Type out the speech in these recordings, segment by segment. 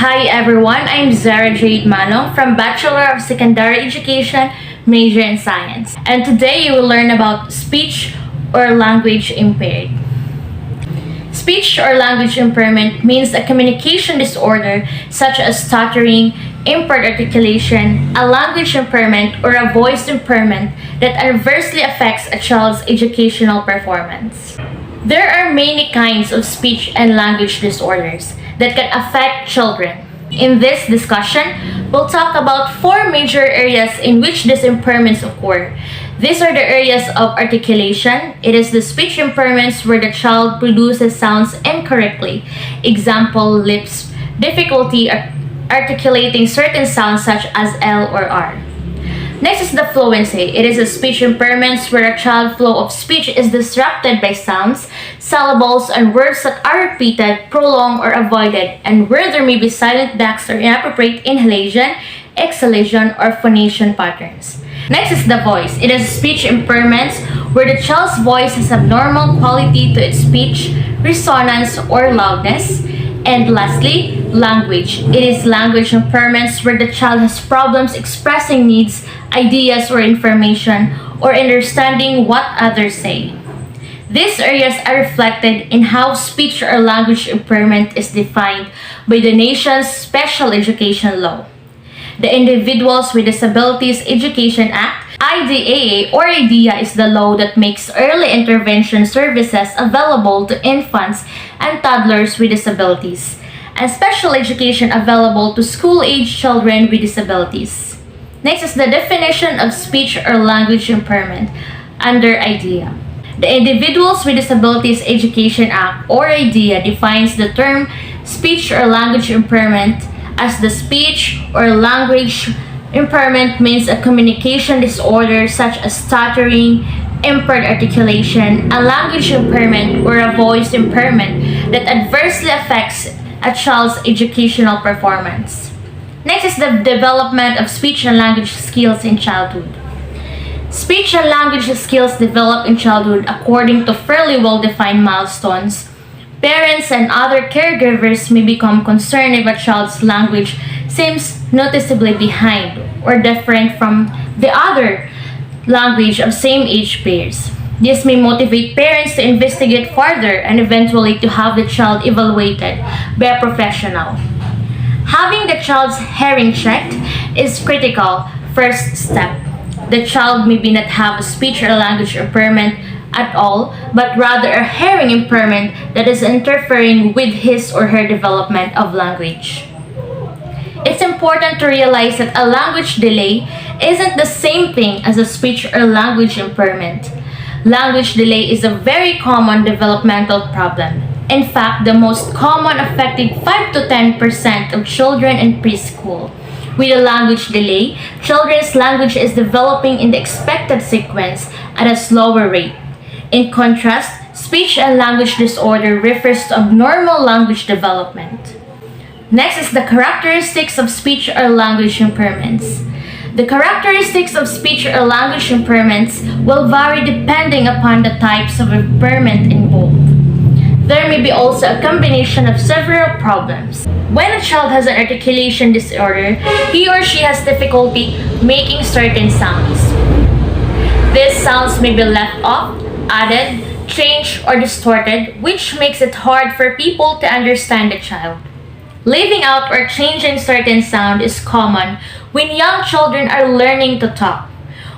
Hi everyone, I'm Zara Jade Manong from Bachelor of Secondary Education, major in Science. And today you will learn about speech or language impaired. Speech or language impairment means a communication disorder such as stuttering, impaired articulation, a language impairment, or a voice impairment that adversely affects a child's educational performance. There are many kinds of speech and language disorders that can affect children. In this discussion, we'll talk about four major areas in which these impairments occur. These are the areas of articulation. It is the speech impairments where the child produces sounds incorrectly. Example, lips, difficulty articulating certain sounds such as L or R. Next is the fluency. It is a speech impairments where a child's flow of speech is disrupted by sounds, syllables, and words that are repeated, prolonged, or avoided, and where there may be silent backs or inappropriate inhalation, exhalation, or phonation patterns. Next is the voice. It is speech impairments where the child's voice has abnormal quality to its speech, resonance, or loudness. And lastly, language. It is language impairments where the child has problems expressing needs, ideas, or information, or understanding what others say. These areas are reflected in how speech or language impairment is defined by the nation's special education law. The Individuals with Disabilities Education Act, IDEA or IDEA, is the law that makes early intervention services available to infants and toddlers with disabilities, and special education available to school-age children with disabilities. Next is the definition of speech or language impairment under IDEA. The Individuals with Disabilities Education Act or IDEA defines the term speech or language impairment as the speech or language impairment means a communication disorder such as stuttering, impaired articulation, a language impairment, or a voice impairment that adversely affects a child's educational performance. Next is the development of speech and language skills in childhood. Speech and language skills develop in childhood according to fairly well-defined milestones. Parents and other caregivers may become concerned if a child's language seems noticeably behind or different from the other language of same age peers. This may motivate parents to investigate further and eventually to have the child evaluated by a professional. Having the child's hearing checked is critical first step. The child may not have a speech or language impairment at all, but rather a hearing impairment that is interfering with his or her development of language. It's important to realize that a language delay isn't the same thing as a speech or language impairment. Language delay is a very common developmental problem. In fact, the most common affecting 5 to 10% of children in preschool. With a language delay, children's language is developing in the expected sequence at a slower rate. In contrast, speech and language disorder refers to abnormal language development. Next is the characteristics of speech or language impairments. The characteristics of speech or language impairments will vary depending upon the types of impairment involved. There may be also a combination of several problems. When a child has an articulation disorder, he or she has difficulty making certain sounds. These sounds may be left off, added, changed, or distorted, which makes it hard for people to understand the child. Leaving out or changing certain sound is common when young children are learning to talk.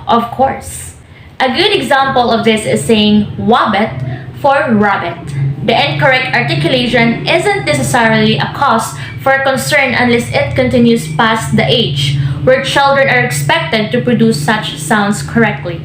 Of course, a good example of this is saying wabbit for rabbit. The incorrect articulation isn't necessarily a cause for concern unless it continues past the age where children are expected to produce such sounds correctly.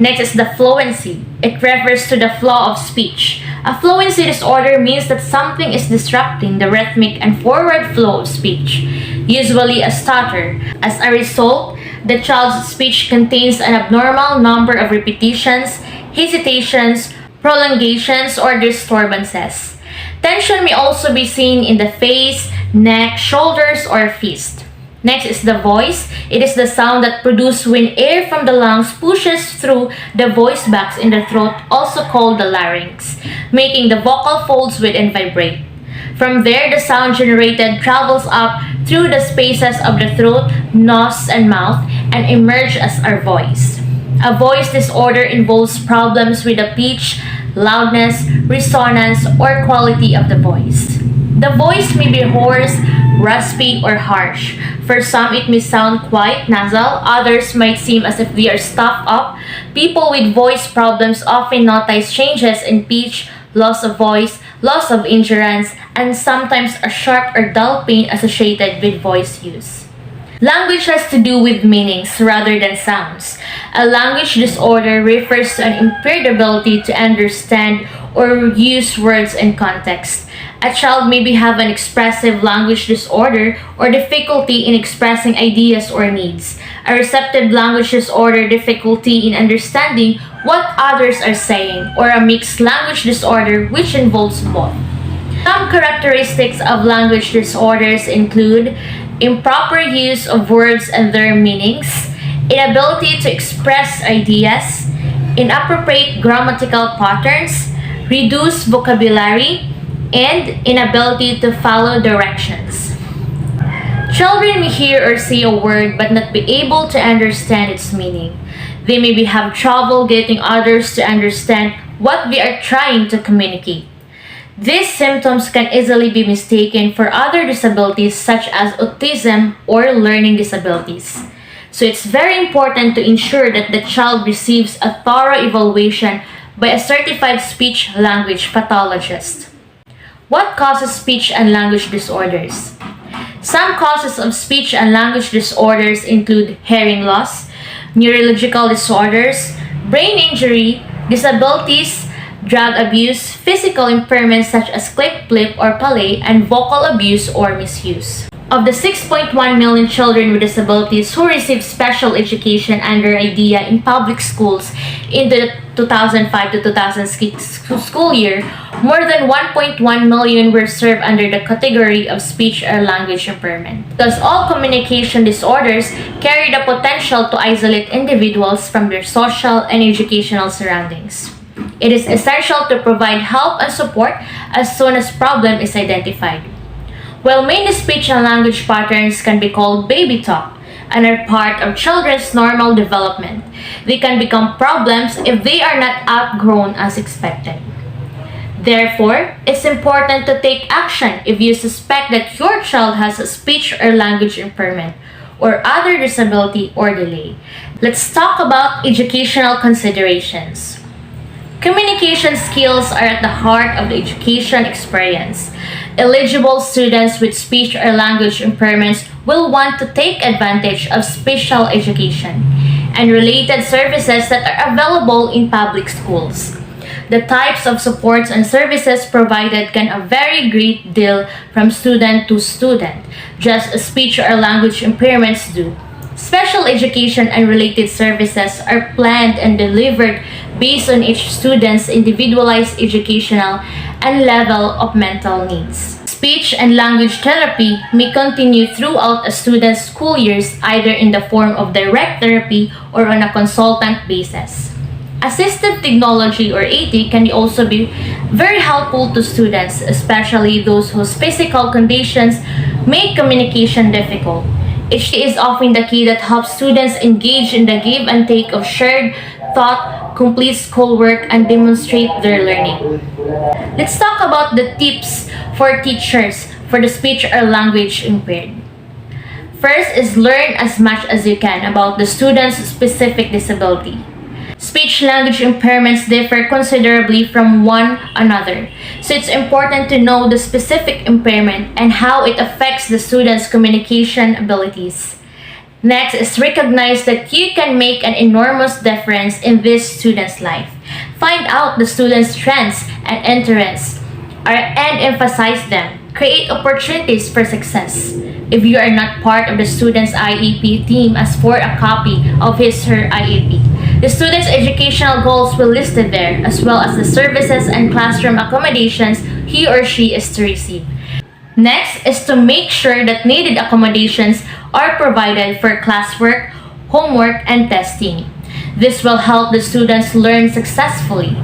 Next is the fluency. It refers to the flow of speech. A fluency disorder means that something is disrupting the rhythmic and forward flow of speech, usually a stutter. As a result, the child's speech contains an abnormal number of repetitions, hesitations, prolongations, or disturbances. Tension may also be seen in the face, neck, shoulders, or fist. Next is the voice. It is the sound that produced when air from the lungs pushes through the voice box in the throat, also called the larynx, making the vocal folds within vibrate. From there, the sound generated travels up through the spaces of the throat, nose, and mouth and emerges as our voice. A voice disorder involves problems with the pitch, loudness, resonance, or quality of the voice. The voice may be hoarse, raspy, or harsh. For some, it may sound quite nasal. Others might seem as if they are stuffed up. People with voice problems often notice changes in pitch, loss of voice, loss of endurance, and sometimes a sharp or dull pain associated with voice use. Language has to do with meanings rather than sounds. A language disorder refers to an impaired ability to understand or use words in context. A child may have an expressive language disorder or difficulty in expressing ideas or needs. A receptive language disorder, difficulty in understanding what others are saying, or a mixed language disorder which involves both. Some characteristics of language disorders include improper use of words and their meanings, inability to express ideas, inappropriate grammatical patterns, reduced vocabulary, and inability to follow directions. Children may hear or see a word but not be able to understand its meaning. They may have trouble getting others to understand what they are trying to communicate. These symptoms can easily be mistaken for other disabilities such as autism or learning disabilities. So it's very important to ensure that the child receives a thorough evaluation by a certified speech language pathologist. What causes speech and language disorders? Some causes of speech and language disorders include hearing loss, neurological disorders, brain injury, disabilities, drug abuse, physical impairments such as clip, flip, or palate, and vocal abuse or misuse. Of the 6.1 million children with disabilities who receive special education under IDEA in public schools in the 2005 to 2006 school year, more than 1.1 million were served under the category of speech or language impairment. Thus, all communication disorders carry the potential to isolate individuals from their social and educational surroundings. It is essential to provide help and support as soon as problem is identified. While many speech and language patterns can be called baby talk and are part of children's normal development, they can become problems if they are not outgrown as expected. Therefore, it's important to take action if you suspect that your child has a speech or language impairment or other disability or delay. Let's talk about educational considerations. Communication skills are at the heart of the education experience. Eligible students with speech or language impairments will want to take advantage of special education and related services that are available in public schools. The types of supports and services provided can vary a great deal from student to student, just as speech or language impairments do. Special education and related services are planned and delivered based on each student's individualized educational and level of mental needs. Speech and language therapy may continue throughout a student's school years either in the form of direct therapy or on a consultant basis. Assistive technology or AT can also be very helpful to students, especially those whose physical conditions make communication difficult. It is often the key that helps students engage in the give and take of shared thought, complete schoolwork, and demonstrate their learning. Let's talk about the tips for teachers for the speech or language impaired. First is learn as much as you can about the student's specific disability. Speech language impairments differ considerably from one another, so it's important to know the specific impairment and how it affects the student's communication abilities. Next is recognize that you can make an enormous difference in this student's life. Find out the student's strengths and interests and emphasize them. Create opportunities for success. If you are not part of the student's IEP team, ask for a copy of his/her IEP. The student's educational goals will listed there, as well as the services and classroom accommodations he or she is to receive. Next is to make sure that needed accommodations are provided for classwork, homework, and testing. This will help the students learn successfully.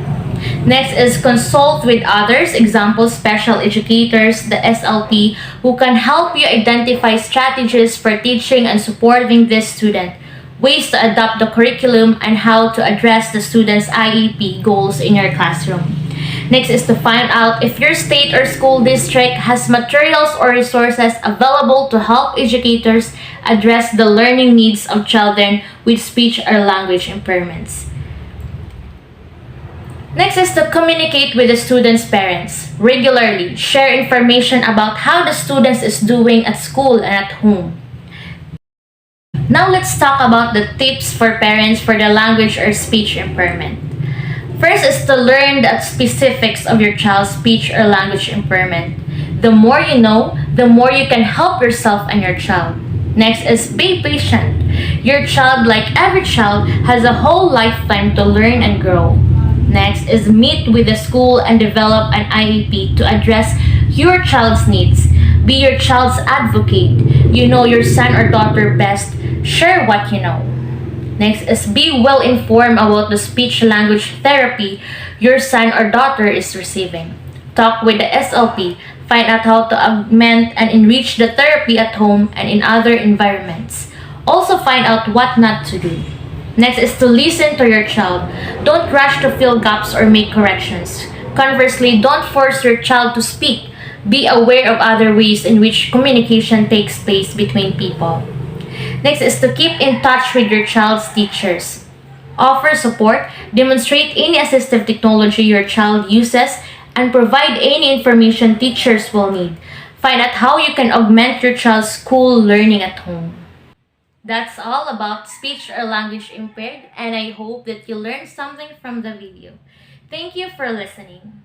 Next is consult with others, example special educators, the SLP, who can help you identify strategies for teaching and supporting this student, ways to adapt the curriculum, and how to address the student's IEP goals in your classroom. Next is to find out if your state or school district has materials or resources available to help educators address the learning needs of children with speech or language impairments. Next is to communicate with the student's parents regularly. Share information about how the student is doing at school and at home. Now let's talk about the tips for parents for the language or speech impairment. First is to learn the specifics of your child's speech or language impairment. The more you know, the more you can help yourself and your child. Next is be patient. Your child, like every child, has a whole lifetime to learn and grow. Next is meet with the school and develop an IEP to address your child's needs. Be your child's advocate. You know your son or daughter best. Share what you know. Next is be well informed about the speech language therapy your son or daughter is receiving. Talk with the SLP. Find out how to augment and enrich the therapy at home and in other environments. Also find out what not to do. Next is to listen to your child. Don't rush to fill gaps or make corrections. Conversely, don't force your child to speak. Be aware of other ways in which communication takes place between people. Next is to keep in touch with your child's teachers. Offer support, demonstrate any assistive technology your child uses, and provide any information teachers will need. Find out how you can augment your child's school learning at home. That's all about speech or language impaired, and I hope that you learned something from the video. Thank you for listening.